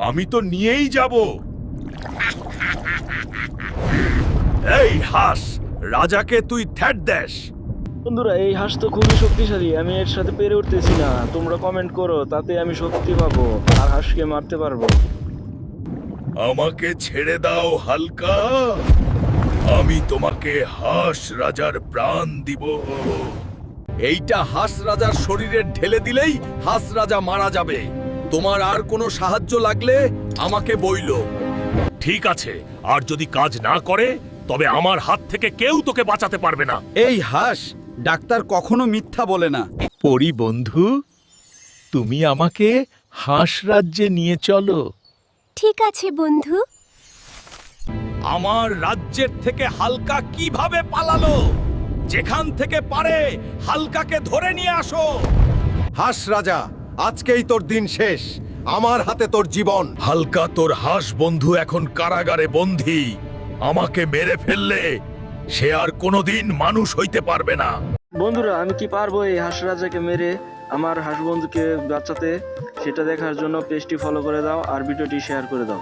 আমি তো নিয়েই যাব। এই হাঁস, রাজাকে তুই থ্যাট দেস। বন্ধুরা, এই হাঁস তো খুবই শক্তিশালী, আমি এর সাথে পেরে উঠতেছি না। তোমরা কমেন্ট করো, তাতে আমি শক্তি পাবো আর হাঁসকে মারতে পারবো। আমাকে ছেড়ে দাও হালকা, আমি তোমাকে হাঁস রাজার প্রাণ দিব। এইটা হাঁস রাজার শরীরে ঢেলে দিলেই হাঁস রাজা মারা যাবে। তোমার আর কোনো সাহায্য লাগলে আমাকে বইলো। ঠিক আছে, আর যদি কাজ না করে তবে আমার হাত থেকে কেউ তোকে বাঁচাতে পারবে না। এই হাঁস, ডাক্তার কখনো মিথ্যা বলে না। পরি বন্ধু, তুমি আমাকে হাঁস রাজ্যে নিয়ে চলো। ঠিক আছে বন্ধু। আমার রাজ্যের থেকে হালকা কিভাবে পালালো? যেখান থেকে পারে হালকাকে ধরে নিয়ে আসো। হাঁস রাজা, আজকেই তোর দিন শেষ। আমার হাতে তোর জীবন। হালকা, তোর হাঁস বন্ধু এখন কারাগারে বন্দী। আমাকে মেরে ফেললে সে আর কোনোদিন মানুষ হইতে পারবে না। বন্ধুরা, আমি কি পারবো এই হাঁস রাজাকে মেরে আমার হাঁস বন্ধুকে বাঁচাতে? সেটা দেখার জন্য পেজটি ফলো করে দাও আর ভিডিওটি শেয়ার করে দাও।